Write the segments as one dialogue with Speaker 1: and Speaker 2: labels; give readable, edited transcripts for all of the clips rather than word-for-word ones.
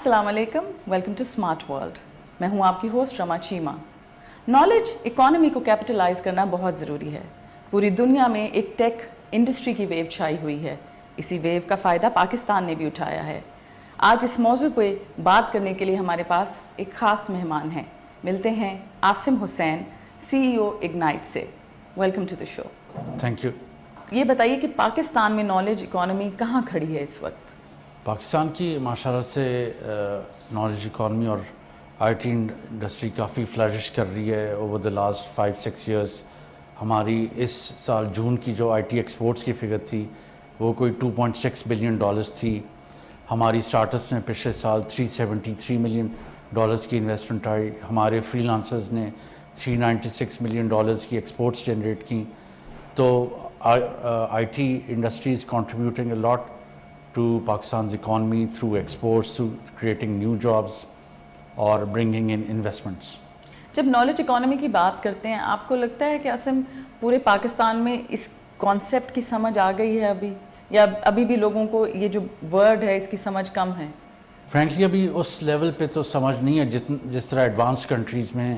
Speaker 1: السلام علیکم، welcome too smart world. میں ہوں آپ کی ہوسٹ رما چیما. نالج اکانومی کو کیپٹلائز کرنا بہت ضروری ہے. پوری دنیا میں ایک ٹیک انڈسٹری کی ویو چھائی ہوئی ہے. اسی ویو کا فائدہ پاکستان نے بھی اٹھایا ہے. آج اس موضوع پہ بات کرنے کے لیے ہمارے پاس ایک خاص مہمان ہیں. ملتے ہیں عاصم حسین، CEO اگنائٹ سے. Welcome to the show.
Speaker 2: Thank you.
Speaker 1: یہ بتائیے کہ پاکستان میں نالج اکانومی کہاں کھڑی ہے اس وقت؟
Speaker 2: پاکستان کی ماشاءاللہ سے نالج اکانومی اور I T industry coffee flourish کر رہی ہے اوور دا لاسٹ 5-6 ایئرس. ہماری اس سال جون کی جو آئی ٹی ایکسپورٹس کی فگر تھی وہ کوئی $2.6 بلین تھی. ہماری اسٹارٹ اپس میں پچھلے سال $373 ملین کی انویسٹمنٹ آئی. ہمارے فری لانسرز نے $396 ملین کی ایکسپورٹس جنریٹ کی. تو I T industry is contributing a lot to Pakistan's economy through exports, through creating new jobs اور bringing in investments.
Speaker 1: جب نالج اکانومی کی بات کرتے ہیں، آپ کو لگتا ہے کہ عاصم پورے پاکستان میں اس کانسیپٹ کی سمجھ آ گئی ہے ابھی، یا ابھی بھی لوگوں کو یہ جو ورڈ ہے اس کی سمجھ کم ہے؟
Speaker 2: فرینکلی ابھی اس لیول پہ تو سمجھ نہیں ہے جس طرح ایڈوانس کنٹریز میں.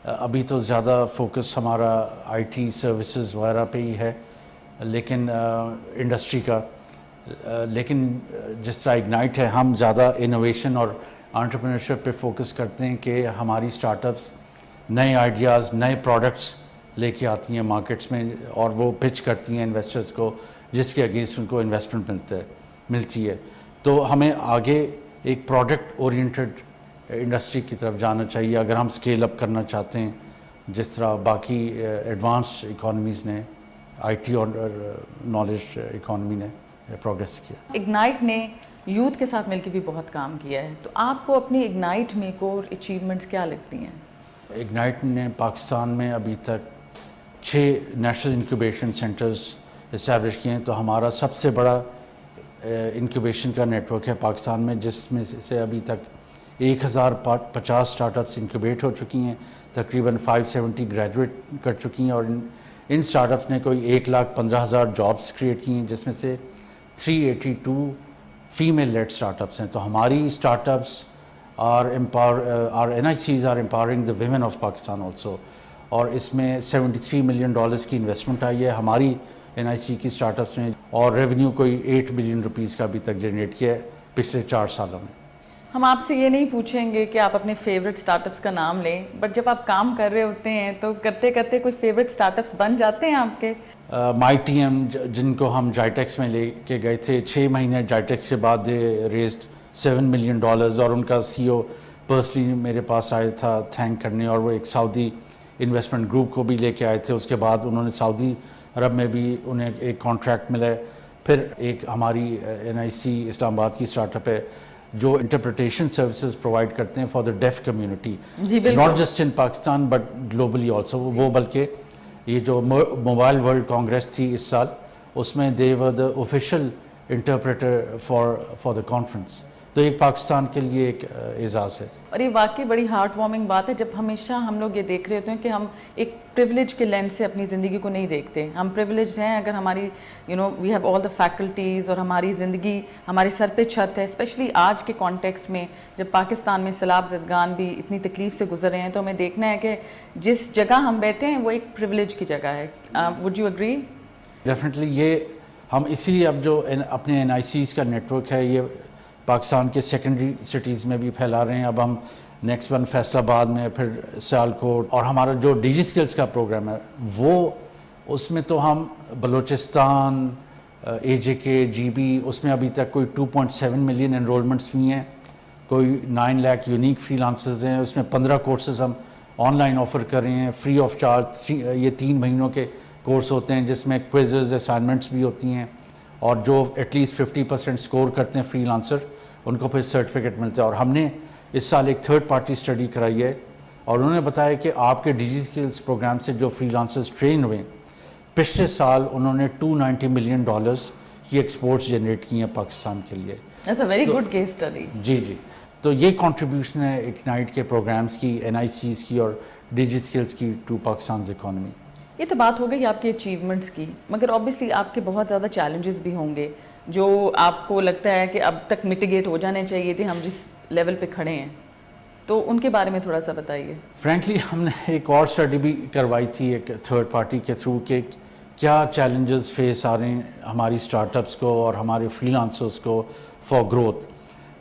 Speaker 2: ابھی تو زیادہ فوکس ہمارا آئی ٹی سروسز وغیرہ پہ ہی ہے لیکن انڈسٹری کا. لیکن جس طرح اگنائٹ ہے ہم زیادہ انوویشن اور انٹرپرینورشپ پہ فوکس کرتے ہیں کہ ہماری اسٹارٹ اپس نئے آئیڈیاز، نئے پروڈکٹس لے کے آتی ہیں مارکیٹس میں اور وہ پچ کرتی ہیں انویسٹرز کو جس کے اگینسٹ ان کو انویسٹمنٹ ملتی ہے. تو ہمیں آگے ایک پروڈکٹ اورینٹڈ انڈسٹری کی طرف جانا چاہیے اگر ہم اسکیل اپ کرنا چاہتے ہیں جس طرح باقی ایڈوانس اکانومیز نے، آئی ٹی اور نالج اکانومی نے پروگریس کیا.
Speaker 1: اگنائٹ نے یوتھ کے ساتھ مل کے بھی بہت کام کیا ہے. تو آپ کو اپنی اگنائٹ میں کور اچیومنٹس کیا لگتی ہیں؟
Speaker 2: اگنائٹ نے پاکستان میں ابھی تک 6 نیشنل انکیوبیشن سینٹرز اسٹیبلش کیے ہیں. تو ہمارا سب سے بڑا انکیوبیشن کا نیٹ ورک ہے پاکستان میں جس میں سے ابھی تک 1050 اسٹارٹ اپس انکیوبیٹ ہو چکی ہیں. تقریباً 570 گریجویٹ کر چکی ہیں اور ان اسٹارٹ اپس نے کوئی 1,15,000 جابس کریٹ کی ہیں جس میں سے 382 فیمیل لیڈ اسٹارٹ اپس ہیں. تو ہماری startups are NICs are empowering the women of Pakistan also. اور اس میں $73 ملین کی انویسٹمنٹ آئی ہے ہماری NIC کی اسٹارٹ اپس میں اور ریونیو کوئی $8 بلین کا ابھی تک جنریٹ کیا ہے پچھلے 4 سالوں میں.
Speaker 1: ہم آپ سے یہ نہیں پوچھیں گے کہ آپ اپنے فیوریٹ اسٹارٹ اپس کا نام لیں، بٹ جب آپ کام کر رہے ہوتے ہیں تو کرتے کرتے کوئی فیوریٹ اسٹارٹ اپس بن جاتے ہیں آپ کے؟
Speaker 2: مائی ٹی ایم جن کو ہم جائیٹیکس میں لے کے گئے تھے 6 مہینے جائیٹیکس کے بعد دے ریزڈ $7 ملین اور ان کا CEO پرسنلی میرے پاس آیا تھا تھینک کرنے اور وہ ایک سعودی انویسٹمنٹ گروپ کو بھی لے کے آئے تھے. اس کے بعد انہوں نے سعودی عرب میں بھی انہیں ایک کانٹریکٹ ملا ہے. پھر ایک ہماری NIC اسلام آباد کی اسٹارٹ اپ ہے جو انٹرپریٹیشن سروسز پرووائڈ کرتے ہیں for the deaf community, not just in Pakistan but globally also. وہ بلکہ یہ جو موبائل ورلڈ کانگریس تھی اس سال اس میں they were the official interpreter for the conference. تو ایک پاکستان کے لیے ایک اعزاز ہے.
Speaker 1: اور یہ واقعی بڑی ہارٹ وارمنگ بات ہے جب ہمیشہ ہم لوگ یہ دیکھ رہے ہوتے ہیں کہ ہم ایک پریولیج کے لینس سے اپنی زندگی کو نہیں دیکھتے. ہم پریولیجڈ ہیں اگر ہماری we have all the faculties اور ہماری زندگی ہمارے سر پہ چھت ہے. اسپیشلی آج کے کانٹیکسٹ میں جب پاکستان میں سیلاب زدگان بھی اتنی تکلیف سے گزر رہے ہیں تو ہمیں دیکھنا ہے کہ جس جگہ ہم بیٹھے ہیں وہ ایک پریولیج کی جگہ ہے. Would you agree?
Speaker 2: ڈیفینیٹلی. یہ ہم اسی لیے اب جو اپنے NICs کا نیٹ ورک ہے یہ پاکستان کے سیکنڈری سٹیز میں بھی پھیلا رہے ہیں. اب ہم نیکسٹ ون فیصل آباد میں، پھر سیالکوٹ، اور ہمارا جو ڈیجی اسکلس کا پروگرام ہے وہ اس میں تو ہم بلوچستان، AJK، GB اس میں ابھی تک کوئی 2.7 ملین انرولمنٹس ہوئی ہیں. کوئی 9 لاکھ یونیک فری لانسرز ہیں. اس میں 15 کورسز ہم آن لائن آفر کر رہے ہیں فری آف چارج. یہ 3 مہینوں کے کورس ہوتے ہیں جس میں کوئزز، اسائنمنٹس بھی ہوتی ہیں اور جو ایٹ لیسٹ 50% اسکور کرتے ہیں فری لانسر ان کو پھر سرٹیفکیٹ ملتا ہے. اور ہم نے اس سال ایک تھرڈ پارٹی اسٹڈی کرائی ہے اور انہوں نے بتایا کہ آپ کے ڈیجی اسکلس پروگرام سے جو فری لانسرز ٹرین ہوئے پچھلے سال انہوں نے $290 ملین کی ایکسپورٹس جنریٹ کی ہیں پاکستان کے لیے.
Speaker 1: That's a very good case study.
Speaker 2: جی. تو یہ کنٹریبیوشن ہے اگنائٹ کے پروگرامز کی، NICs کی اور ڈیجی اسکلس کی ٹو پاکستانز اکانومی.
Speaker 1: یہ تو بات ہو گئی آپ کے اچیومنٹس کی، مگر اوبیسلی آپ کے بہت زیادہ چیلنجز بھی ہوں گے. جو آپ کو لگتا ہے کہ اب تک میٹیگیٹ ہو جانے چاہیے تھے ہم جس لیول پہ کھڑے ہیں, تو ان کے بارے میں تھوڑا سا بتائیے.
Speaker 2: فرینکلی ہم نے ایک اور اسٹڈی بھی کروائی تھی ایک تھرڈ پارٹی کے تھرو کہ کیا چیلنجز فیس آ رہے ہیں ہماری اسٹارٹ اپس کو اور ہمارے فری لانسرس کو فار گروتھ.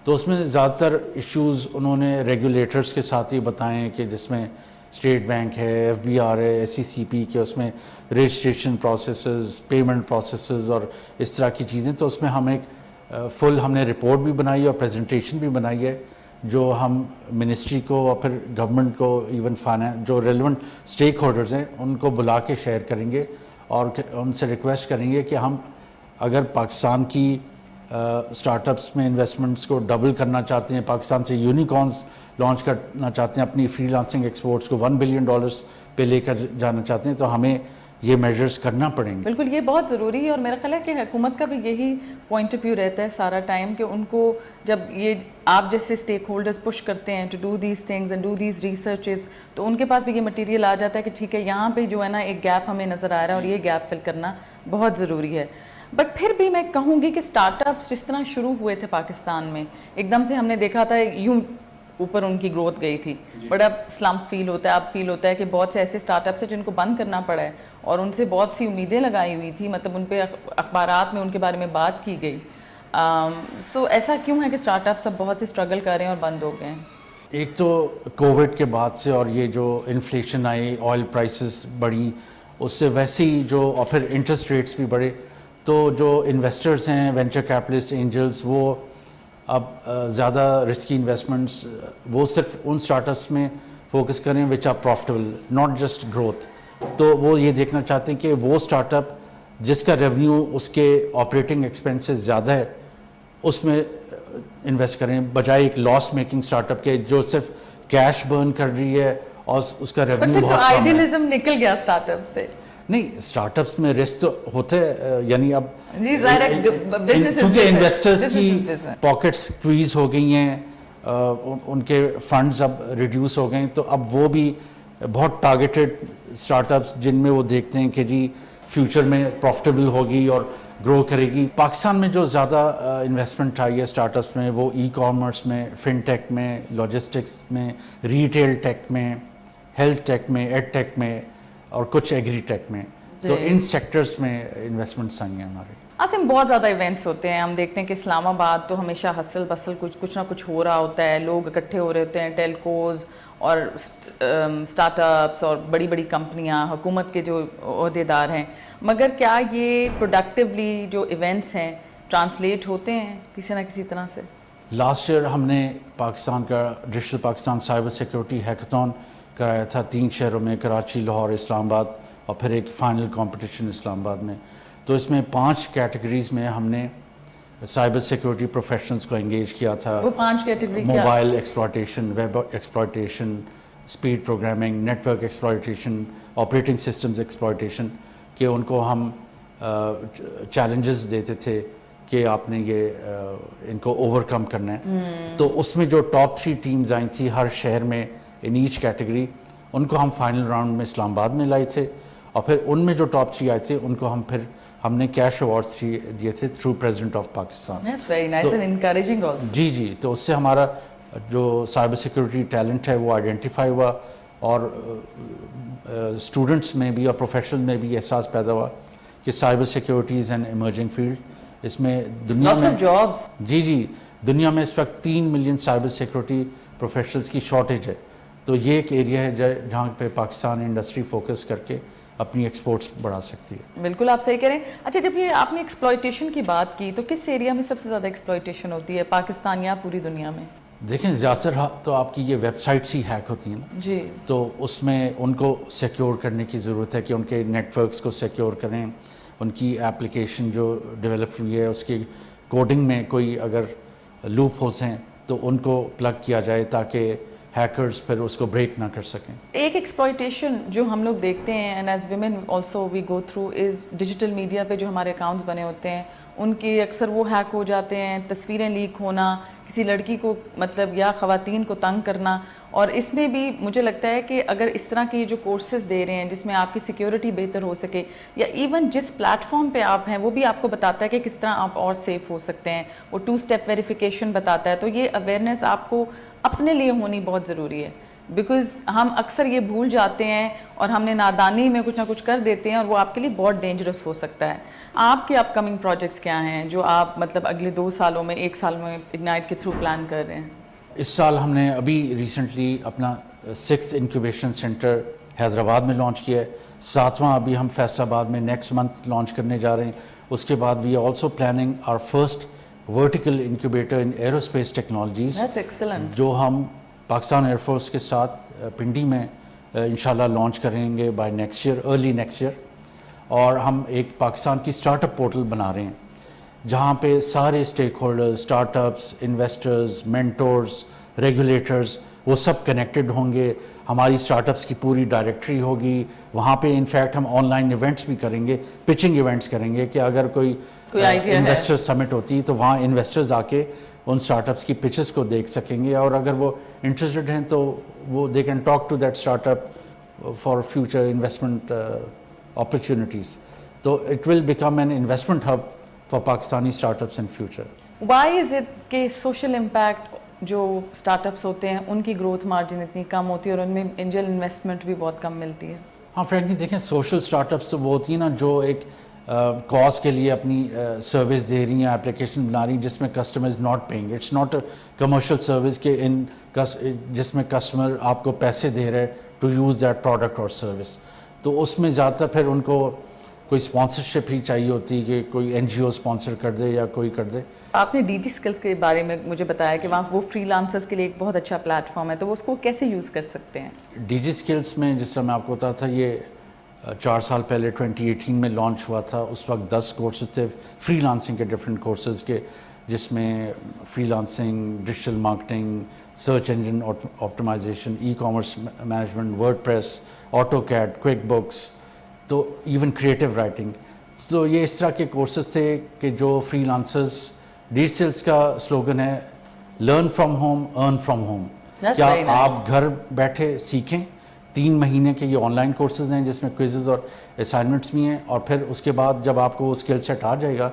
Speaker 2: تو اس میں زیادہ تر ایشوز انہوں نے ریگولیٹرس کے ساتھ ہی بتائے ہیں کہ جس میں اسٹیٹ بینک ہے, ایف بی آر ہے, ایس سی سی پی کے, اس میں رجسٹریشن پروسیسز, پیمنٹ پروسیسز اور اس طرح کی چیزیں. تو اس میں ہم ایک فل ہم نے رپورٹ بھی بنائی اور پریزنٹیشن بھی بنائی ہے جو ہم منسٹری کو اور پھر گورنمنٹ کو ایون جو ریلیونٹ اسٹیک ہولڈرز ہیں ان کو بلا کے شیئر کریں گے اور ان سے ریکویسٹ کریں گے کہ ہم اگر پاکستان کی اسٹارٹ اپس میں انویسٹمنٹس کو ڈبل کرنا چاہتے ہیں, پاکستان سے یونیکارنز لانچ کرنا چاہتے ہیں, اپنی فری لانسنگ ایکسپورٹس کو $1 بلین پہ لے کر جانا چاہتے ہیں, تو ہمیں یہ میجرز کرنا پڑیں گے.
Speaker 1: بالکل, یہ بہت ضروری ہے. اور میرا خیال ہے کہ حکومت کا بھی یہی پوائنٹ آف ویو رہتا ہے سارا ٹائم کہ ان کو جب یہ آپ جیسے اسٹیک ہولڈرز پش کرتے ہیں to do these things and do these researches, تو ان کے پاس بھی یہ مٹیریل آ جاتا ہے کہ ٹھیک ہے یہاں پہ جو ہے نا ایک گیپ ہمیں نظر آ رہا ہے اور یہ گیپ فل کرنا بہت ضروری ہے. بٹ پھر بھی میں کہوں گی کہ اسٹارٹ اپس جس طرح شروع ہوئے تھے پاکستان میں, ایک دم سے ہم نے دیکھا تھا یوں اوپر ان کی گروتھ گئی تھی, بٹ اب سلمپ فیل ہوتا ہے, اب فیل ہوتا ہے کہ بہت سے ایسے اسٹارٹ اپس ہیں جن کو بند کرنا پڑا ہے اور ان سے بہت سی امیدیں لگائی ہوئی تھی, مطلب ان پہ اخبارات میں ان کے بارے میں بات کی گئی. سو ایسا کیوں ہے کہ اسٹارٹ اپس اب بہت سے اسٹرگل کر رہے ہیں اور بند ہو گئے ہیں؟
Speaker 2: ایک تو کووڈ کے بعد سے اور یہ جو انفلیشن آئی, آئل پرائسز بڑھی, اس سے ویسے ہی جو اور پھر انٹرسٹ ریٹس بھی بڑھے, تو جو انویسٹرز ہیں وینچر کیپٹلسٹ اینجلس وہ اب زیادہ رسکی انویسٹمنٹس وہ صرف ان اسٹارٹ اپس میں فوکس کریں which are profitable, not just growth. تو وہ یہ دیکھنا چاہتے ہیں کہ وہ اسٹارٹ اپ جس کا ریونیو اس کے آپریٹنگ ایکسپینسز زیادہ ہے اس میں انویسٹ کریں, بجائے ایک لاس میکنگ اسٹارٹ اپ کے جو صرف کیش برن کر رہی ہے اور اس کا ریونیو بہت کم ہے.
Speaker 1: آئیڈیلزم نکل گیا اسٹارٹ اپ سے.
Speaker 2: نہیں, اسٹارٹ اپس میں رسک تو ہوتے ہیں, یعنی اب
Speaker 1: کیونکہ
Speaker 2: انویسٹرز کی پاکٹس سکویز ہو گئی ہیں, ان کے فنڈز اب ریڈیوس ہو گئے ہیں, تو اب وہ بھی بہت ٹارگیٹڈ اسٹارٹ اپس جن میں وہ دیکھتے ہیں کہ جی فیوچر میں پروفٹیبل ہوگی اور گرو کرے گی. پاکستان میں جو زیادہ انویسٹمنٹ آئی ہے اسٹارٹ اپس میں وہ ای کامرس میں, فن ٹیک میں, لاجسٹکس میں, ریٹیل ٹیک میں, ہیلتھ ٹیک میں, ایڈ ٹیک میں اور کچھ ایگری ٹیک میں. تو ان سیکٹرز میں انویسٹمنٹس آئی ہیں ہمارے.
Speaker 1: آسم بہت زیادہ ایونٹس ہوتے ہیں, ہم دیکھتے ہیں کہ اسلام آباد تو ہمیشہ ہسل بسل کچھ نہ کچھ ہو رہا ہوتا ہے, لوگ اکٹھے ہو رہے ہوتے ہیں, ٹیلکوز اور اسٹارٹ اپس اور بڑی بڑی کمپنیاں, حکومت کے جو عہدیدار ہیں. مگر کیا یہ پروڈکٹیولی جو ایونٹس ہیں ٹرانسلیٹ ہوتے ہیں کسی نہ کسی طرح سے؟
Speaker 2: لاسٹ ایئر ہم نے پاکستان کا ڈیجیٹل پاکستان سائبر سیکورٹی ہیکتھون کرایا تھا 3 شہروں میں, کراچی, لاہور, اسلام آباد, اور پھر ایک فائنل کمپٹیشن اسلام آباد میں. تو اس میں 5 کیٹیگریز میں ہم نے سائبر سیکورٹی پروفیشنلز کو انگیج کیا تھا.
Speaker 1: وہ 5 کیٹیگری کیا؟
Speaker 2: Mobile exploitation, web exploitation, speed programming, network exploitation, operating systems exploitation, کہ ان کو ہم چیلنجز دیتے تھے کہ آپ نے یہ ان کو اوور کم کرنا ہے. تو اس میں جو ٹاپ 3 ٹیمز آئی تھیں ہر شہر میں ان ایچ کیٹیگری, ان کو ہم فائنل راؤنڈ میں اسلام آباد میں لائے تھے, اور پھر ان میں جو ٹاپ 3 آئے تھے ان کو ہم نے کیش ایوارڈس دیے تھے through president of Pakistan.
Speaker 1: That's very nice and encouraging also.
Speaker 2: جی, تو اس سے ہمارا جو سائبر سیکورٹی ٹیلنٹ ہے وہ آئیڈینٹیفائی ہوا, اور اسٹوڈنٹس میں بھی اور پروفیشنل میں بھی احساس پیدا ہوا کہ cyber security is an emerging field. اس میں دنیا
Speaker 1: Lots
Speaker 2: میں
Speaker 1: of jobs.
Speaker 2: جی دنیا میں اس وقت 3 ملین سائبر سیکورٹی پروفیشنلز کی شارٹیج ہے. تو یہ ایک ایریا ہے جہاں پہ پاکستان انڈسٹری فوکس کر کے اپنی ایکسپورٹس بڑھا سکتی ہے.
Speaker 1: بالکل آپ صحیح کہہ رہے ہیں. اچھا, جب یہ آپ نے ایکسپلائٹیشن کی بات کی تو کس ایریا میں سب سے زیادہ ایکسپلائٹیشن ہوتی ہے, پاکستان یا پوری دنیا میں؟
Speaker 2: دیکھیں, زیادہ تر تو آپ کی یہ ویب سائٹس ہی ہیک ہوتی ہیں نا.
Speaker 1: جی.
Speaker 2: تو اس میں ان کو سیکیور کرنے کی ضرورت ہے کہ ان کے نیٹ ورکس کو سیکیور کریں, ان کی ایپلیکیشن جو ڈیولپ ہوئی ہے اس کی کوڈنگ میں کوئی اگر لوپ ہولز ہیں تو ان کو پلگ کیا جائے تاکہ ہیکرز پھر اس کو بریک نہ کر سکیں.
Speaker 1: ایک ایکسپلائٹیشن جو ہم لوگ دیکھتے ہیں and as women also we go through us digital media پہ جو ہمارے اکاؤنٹس بنے ہوتے ہیں ان کے اکثر وہ ہیک ہو جاتے ہیں, تصویریں لیک ہونا, کسی لڑکی کو مطلب یا خواتین کو تنگ کرنا. اور اس میں بھی مجھے لگتا ہے کہ اگر اس طرح کے جو کورسز دے رہے ہیں جس میں آپ کی سیکیورٹی بہتر ہو سکے, یا ایون جس پلیٹ فارم پہ آپ ہیں وہ بھی آپ کو بتاتا ہے کہ کس طرح آپ اور سیف ہو سکتے ہیں, وہ 2 اسٹیپ ویریفیکیشن بتاتا ہے, تو یہ اویئرنیس آپ کو اپنے لیے ہونی بہت ضروری ہے. بیکاز ہم اکثر یہ بھول جاتے ہیں اور ہم نے نادانی میں کچھ نہ کچھ کر دیتے ہیں, اور وہ آپ کے لیے بہت ڈینجرس ہو سکتا ہے. آپ کے اپ کمنگ پروجیکٹس کیا ہیں جو آپ مطلب اگلے 2 سالوں میں 1 سال میں اگنائٹ کے تھرو پلان کر رہے ہیں؟
Speaker 2: اس سال ہم نے ابھی ریسنٹلی اپنا 6th انکیوبیشن سینٹر حیدرآباد میں لانچ کیا ہے. 7واں ابھی ہم فیصل آباد میں نیکسٹ منتھ لانچ کرنے جا رہے ہیں. اس کے بعد we are also planning our first vertical incubator in aerospace technologies,
Speaker 1: That's excellent.
Speaker 2: جو ہم پاکستان ایئر فورس کے ساتھ پنڈی میں انشاءاللہ لانچ کریں گے by next year, early next year. اور ہم ایک پاکستان کی اسٹارٹ اپ پورٹل بنا رہے ہیں جہاں پہ سارے stake holders, start ups, investors, mentors, regulators وہ سب کنیکٹڈ ہوں گے. ہماری اسٹارٹ اپس کی پوری ڈائریکٹری ہوگی وہاں پہ. انفیکٹ ہم آن لائن ایونٹس بھی کریں گے, پچنگ ایونٹس کریں گے کہ اگر کوئی انویسٹر سمٹ ہوتی ہے تو وہاں انویسٹرز آ کے ان اسٹارٹ اپس کی پچز کو دیکھ سکیں گے, اور اگر وہ انٹرسٹڈ ہیں تو وہ they can talk to that start up for future investment opportunities. تو it will become an investment hub for Pakistani start ups in future.
Speaker 1: Why is it کہ سوشل امپیکٹ جو اسٹارٹ اپس ہوتے ہیں ان کی گروتھ مارجن اتنی کم ہوتی ہے اور ان میں انجل انویسٹمنٹ بھی بہت کم ملتی ہے؟
Speaker 2: ہاں فرینکلی دیکھیں, سوشل اسٹارٹ اپس تو وہ ہوتی ہیں نا جو ایک کاز کے لیے اپنی سروس دے رہی ہیں, اپلیکیشن بنا رہی ہیں جس میں customer is not paying. It's not a commercial service کہ جس میں کسٹمر آپ کو پیسے دے رہے ٹو یوز دیٹ پروڈکٹ اور سروس. تو اس میں زیادہ تر پھر ان کو کوئی اسپانسرشپ ہی چاہیے ہوتی ہے کہ کوئی این جی او اسپانسر کر دے یا کوئی کر دے.
Speaker 1: آپ نے ڈی جی اسکلس کے بارے میں مجھے بتایا کہ وہاں وہ فری لانسرز کے لیے ایک بہت اچھا پلیٹ فارم ہے, تو وہ اس کو کیسے یوز کر سکتے ہیں؟
Speaker 2: ڈی جی اسکلس میں جس طرح میں آپ کو بتا تھا, یہ 4 سال پہلے 2018 میں لانچ ہوا تھا. اس وقت 10 کورسز تھے فری لانسنگ کے, ڈفرینٹ کورسز کے, جس میں freelancing, digital marketing, search engine optimisation, e commerce management, WordPress, AutoCAD, QuickBooks, تو ایون کریٹیو رائٹنگ. تو یہ اس طرح کے کورسز تھے کہ جو فری لانسرز, ڈی سیلز کا سلوگن ہے learn from home, earn from home. کیا آپ گھر بیٹھے سیکھیں. 3 مہینے کے یہ آن لائن کورسز ہیں جس میں کوئزز اور اسائنمنٹس بھی ہیں, اور پھر اس کے بعد جب آپ کو وہ اسکل سیٹ آ جائے گا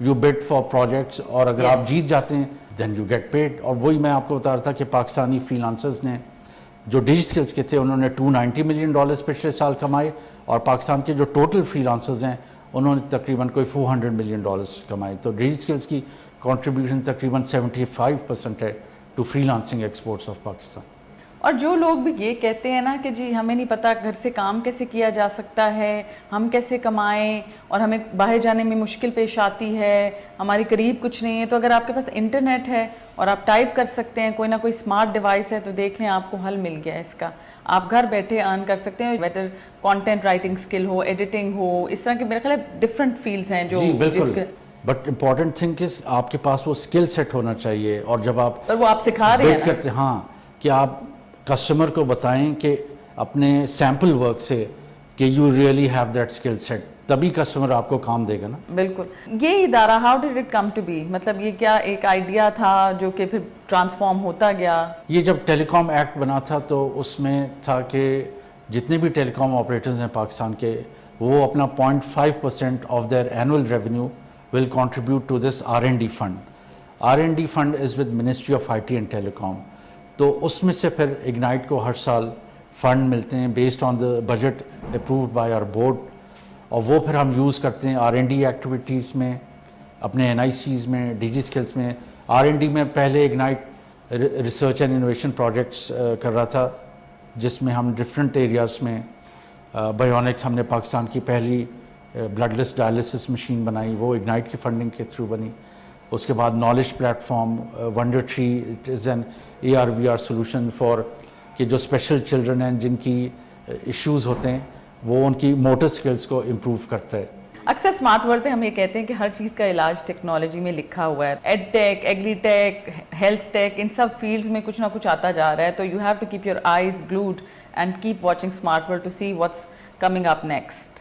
Speaker 2: یو بڈ فار پروجیکٹس, اور اگر آپ جیت جاتے ہیں دین یو گیٹ پیڈ. اور وہی میں آپ کو بتا رہا تھا کہ پاکستانی فری لانسرز نے جو ڈیجی اسکلس کے تھے انہوں نے $290 ملین پچھلے سال کمائے, اور پاکستان کے جو ٹوٹل فری لانسرز ہیں انہوں نے تقریباً کوئی $400 ملین کمائے. تو ڈیجی اسکلس کی کنٹریبیوشن تقریباً 75% ہے to freelancing exports of Pakistan.
Speaker 1: اور جو لوگ بھی یہ کہتے ہیں نا کہ جی ہمیں نہیں پتہ گھر سے کام کیسے کیا جا سکتا ہے, ہم کیسے کمائیں, اور ہمیں باہر جانے میں مشکل پیش آتی ہے, ہماری قریب کچھ نہیں ہے, تو اگر آپ کے پاس انٹرنیٹ ہے اور آپ ٹائپ کر سکتے ہیں, کوئی نہ کوئی اسمارٹ ڈیوائس ہے, تو دیکھ لیں آپ کو حل مل گیا اس کا. آپ گھر بیٹھے ارن کر سکتے ہیں, بیٹر کانٹینٹ رائٹنگ اسکل ہو, ایڈیٹنگ ہو, اس طرح کے میرے خیال ہے ڈفرینٹ فیلڈز ہیں جو.
Speaker 2: جی بالکل, بٹ امپورٹنٹ تھنگ از آپ کے پاس وہ اسکل سیٹ ہونا چاہیے, اور جب آپ
Speaker 1: وہ آپ سکھا رہے ہیں
Speaker 2: کرتے, ہاں, کہ آپ کسٹمر کو بتائیں کہ اپنے سیمپل ورک سے کہ you really have that skill set, تبھی کسٹمر آپ کو کام دے گا نا.
Speaker 1: بالکل. یہ ادارہ how did it come to be, مطلب یہ کیا ایک آئیڈیا تھا جو کہ پھر ٹرانسفارم ہوتا گیا؟
Speaker 2: یہ جب ٹیلی کام ایکٹ بنا تھا تو اس میں تھا کہ جتنے بھی ٹیلی کام آپریٹرز ہیں پاکستان کے, وہ اپنا 0.5% of their annual revenue will contribute to this R&D fund. R&D fund is with ministry of IT and telecom. تو اس میں سے پھر اگنائٹ کو ہر سال فنڈ ملتے ہیں based on the budget approved by our board, اور وہ پھر ہم یوز کرتے ہیں R&D ایکٹیویٹیز میں, اپنے NICs میں, ڈی جی اسکلس میں. R&D میں پہلے ignite research and innovation projects کر رہا تھا, جس میں ہم ڈفرینٹ ایریاز میں بایونکس, ہم نے پاکستان کی پہلی بلڈ لیس ڈائلسس مشین بنائی, وہ اگنائٹ کی فنڈنگ کے تھرو بنی. اس کے بعد knowledge plate form wonder tree, it is an AR/VR solution for کہ جو اسپیشل چلڈرن ہیں جن کی ایشوز ہوتے ہیں, وہ ان کی موٹر اسکلس کو امپروو کرتا ہے.
Speaker 1: اکثر اسمارٹ ورلڈ پہ ہم یہ کہتے ہیں کہ ہر چیز کا علاج ٹیکنالوجی میں لکھا ہوا ہے, edtech, agritech, healthtech, ان سب فیلڈز میں کچھ نہ کچھ آتا جا رہا ہے. تو you have to keep your eyes glued and keep watching smart world to see what's coming up next.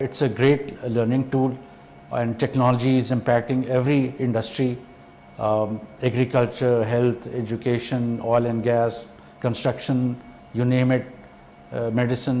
Speaker 2: It's a great learning tool, and technology is impacting every industry, agriculture, health, education, oil and gas, construction, you name it, medicine,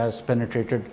Speaker 2: has penetrated.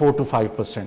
Speaker 2: 4 to 5%.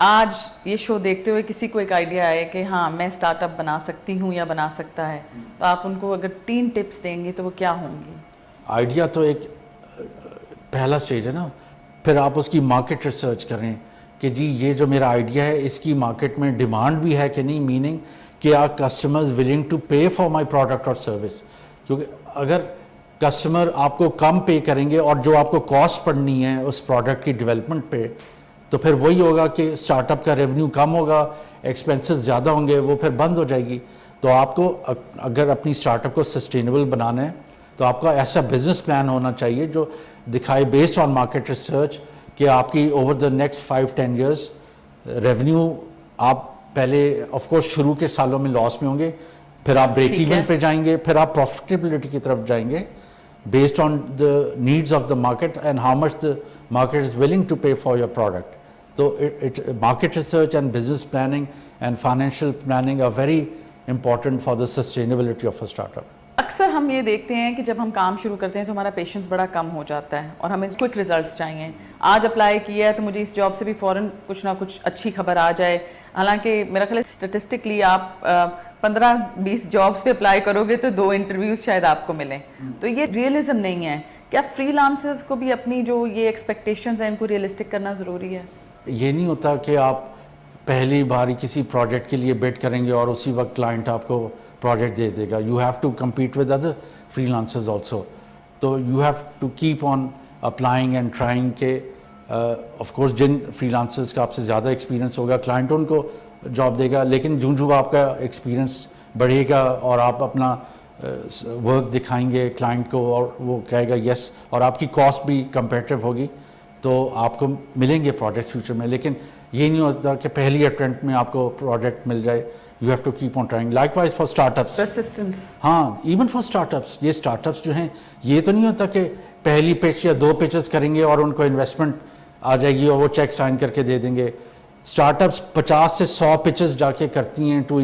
Speaker 1: آج یہ شو دیکھتے ہوئے کسی کو ایک idea آئے کہ ہاں میں اسٹارٹ اپ بنا سکتی ہوں یا بنا سکتا ہے, تو آپ ان کو اگر 3 ٹپس دیں گے تو وہ کیا ہوں گی؟
Speaker 2: آئیڈیا تو ایک پہلا سٹیج ہے نا, پھر آپ اس کی مارکیٹ ریسرچ کریں کہ جی یہ جو میرا آئیڈیا ہے اس کی مارکیٹ میں ڈیمانڈ بھی ہے کہ نہیں, میننگ کہ are customers willing to pay for my product اور سروس. کیونکہ اگر کسٹمر آپ کو کم پے کریں گے اور جو آپ کو کاسٹ پڑنی ہے اس پروڈکٹ کی ڈیولپمنٹ پہ, تو پھر وہی ہوگا کہ اسٹارٹ اپ کا ریونیو کم ہوگا, ایکسپینسز زیادہ ہوں گے, وہ پھر بند ہو جائے گی. تو آپ کو اگر اپنی اسٹارٹ اپ کو سسٹینیبل بنانا ہے تو آپ کا ایسا بزنس پلان ہونا چاہیے جو دکھائے بیسڈ آن مارکیٹ ریسرچ کہ آپ کی over the next 5-10 years revenue, آپ پہلے آف کورس شروع کے سالوں میں لاس میں ہوں گے, پھر آپ بریک ایون پہ جائیں گے, پھر آپ پروفیٹیبلٹی کی طرف جائیں گے based on the needs of the market and how much the market is willing to pay for your product. So market research and business planning and financial planning are very important for the sustainability of a startup.
Speaker 1: اکثر ہم یہ دیکھتے ہیں کہ جب ہم کام شروع کرتے ہیں تو ہمارا پیشنس بڑا کم ہو جاتا ہے اور ہمیں کوئک ریزلٹس چاہیے. آج اپلائی کیا ہے تو مجھے اس جاب سے بھی فوراً کچھ نہ کچھ اچھی خبر آ جائے. حالانکہ میرا خیال ہے اسٹیٹسٹکلی آپ 15-20 جابس پہ اپلائی کرو گے تو 2 انٹرویوز شاید آپ کو ملیں. تو یہ ریئلزم نہیں ہے. کیا فری لانسرز کو بھی اپنی جو یہ ایکسپیکٹیشنز ہیں ان کو ریئلسٹک کرنا ضروری ہے؟
Speaker 2: یہ نہیں ہوتا کہ آپ پہلی بار کسی پروجیکٹ کے لیے بid کریں گے اور اسی وقت کلائنٹ آپ کو پروجیکٹ دے دے گا. You have to compete with other freelancers also. تو you have to keep on applying and trying کہ آف کورس جن فری لانسرز کا آپ سے زیادہ ایکسپیرینس ہوگا کلائنٹ ان کو جاب دے گا, لیکن جو آپ کا ایکسپیرینس بڑھے گا اور آپ اپنا ورک دکھائیں گے کلائنٹ کو اور وہ کہے گا یس, اور آپ کی کاسٹ بھی کمپیٹیو ہوگی تو آپ کو ملیں گے پروجیکٹ فیوچر میں. لیکن یہ نہیں ہوتا کہ پہلی اٹیمپٹ میں آپ کو پروجیکٹ مل جائے. You have to keep on trying. Likewise for startups,
Speaker 1: persistence.
Speaker 2: ہاں ایون فار اسٹارٹ اپس. یہ اسٹارٹ اپس جو ہیں یہ تو نہیں ہوتا کہ پہلی پچ یا 2 پچز کریں گے اور ان کو انویسٹمنٹ آ جائے گی اور وہ چیک سائن کر کے دے دیں گے. اسٹارٹ اپس 50 سے 100 پچز جا کے کرتی ہیں to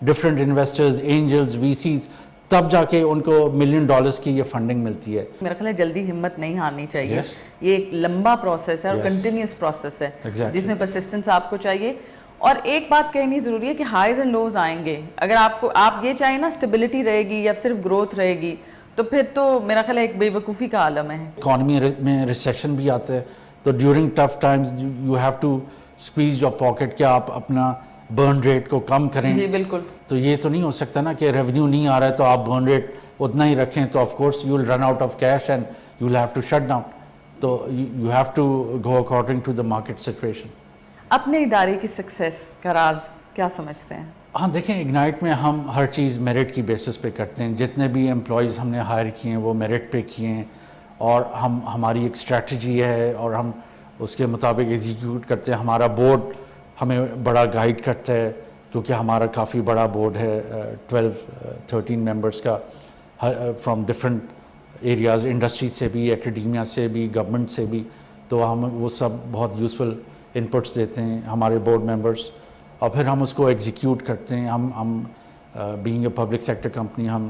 Speaker 2: different investors, angels, VCs, تب جا کے ان کو $1 ملین کی یہ فنڈنگ ملتی ہے.
Speaker 1: میرا خیال ہے جلدی ہمت نہیں ہارنی چاہیے. یہ ایک لمبا پروسیس ہے اور کنٹینیوس پروسیس ہے جس میں پرسسٹنس آپ کو چاہیے. اور ایک بات کہنی ضروری ہے کہ ہائیز اینڈ لوز آئیں گے. اگر آپ یہ چاہیں نا اسٹیبلٹی رہے گی یا صرف گروتھ رہے گی تو پھر تو میرا خیال ہے ایک بے وقوفی کا عالم ہے.
Speaker 2: اکانومی میں ریسیشن بھی آتا ہے تو during tough times you have to squeeze your pocket کہ آپ اپنا برن ریٹ کو کم کریں.
Speaker 1: جی بالکل.
Speaker 2: تو یہ تو نہیں ہو سکتا نا کہ ریونیو نہیں آ رہا ہے تو آپ برن ریٹ اتنا ہی رکھیں, تو of course you will run out of cash and you will have to shut down. تو you have to go according to the market situation.
Speaker 1: اپنے ادارے کی سکسیس کا راز کیا سمجھتے ہیں؟
Speaker 2: ہاں دیکھیں, اگنائٹ میں ہم ہر چیز میرٹ کی بیسس پہ کرتے ہیں. جتنے بھی امپلائیز ہم نے ہائر کیے ہیں وہ میرٹ پہ کیے ہیں اور ہماری ایک اسٹریٹجی ہے اور ہم اس کے مطابق ایگزیکیوٹ کرتے ہیں. ہمارا بورڈ ہمیں بڑا گائیڈ کرتا ہے کیونکہ ہمارا کافی بڑا بورڈ ہے 12-13 ممبرس کا فرام ڈفرینٹ ایریاز, انڈسٹری سے بھی, ایکیڈیمیا سے بھی, گورنمنٹ سے بھی. تو ہم وہ سب بہت یوزفل انپٹس دیتے ہیں ہمارے بورڈ ممبرس اور پھر ہم اس کو ایگزیکیوٹ کرتے ہیں. ہم being a public sector company ہم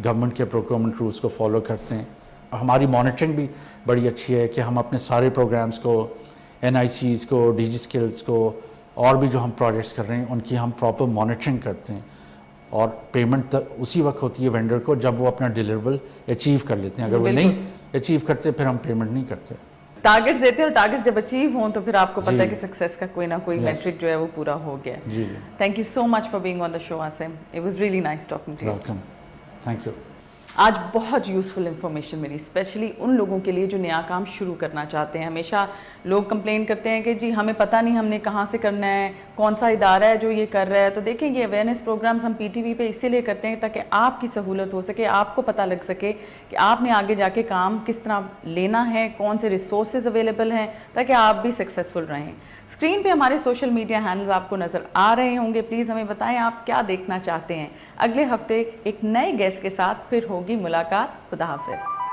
Speaker 2: گورنمنٹ کے پروکیورمنٹ رولس کو فالو کرتے ہیں. ہماری مانیٹرنگ بھی بڑی اچھی ہے کہ ہم اپنے سارے پروگرامز کو, NICs کو, ڈی جی اسکلس کو اور بھی جو ہم پروجیکٹس کر رہے ہیں ان کی ہم پراپر مانیٹرنگ کرتے ہیں اور پیمنٹ اسی وقت ہوتی ہے وینڈر کو جب وہ اپنا ڈیلیوریبل اچیو کر لیتے ہیں. اگر وہ نہیں اچیو کرتے پھر ہم پیمنٹ نہیں کرتے.
Speaker 1: ٹارگیٹس دیتے ہیں اور ٹارگیٹس جب اچیو ہوں تو پھر آپ کو پتہ ہے کہ سکسیس کا کوئی نہ کوئی میٹرک جو ہے وہ پورا ہو گیا.
Speaker 2: جی
Speaker 1: thank you so much for being on the show Asim. It was really nice talking to you.
Speaker 2: Welcome. Thank you.
Speaker 1: آج بہت یوزفل انفارمیشن ملی, اسپیشلی ان لوگوں کے لیے جو نیا کام شروع کرنا چاہتے ہیں. ہمیشہ لوگ کمپلین کرتے ہیں کہ جی ہمیں پتہ نہیں ہم نے کہاں سے کرنا ہے, کون سا ادارہ ہے جو یہ کر رہا ہے. تو دیکھیں یہ اویئرنیس پروگرامز ہم PTV پہ اسی لیے کرتے ہیں تاکہ آپ کی سہولت ہو سکے, آپ کو پتہ لگ سکے کہ آپ نے آگے جا کے کام کس طرح لینا ہے, کون سے ریسورسز اویلیبل ہیں تاکہ آپ بھی سکسیزفل رہیں. اسکرین پہ ہمارے سوشل میڈیا ہینڈلز آپ کو نظر آ رہے ہوں گے. پلیز ہمیں بتائیں آپ کیا دیکھنا چاہتے ہیں. اگلے ہفتے ایک نئے گیسٹ کے ساتھ پھر ہوگی ملاقات. خدا حافظ.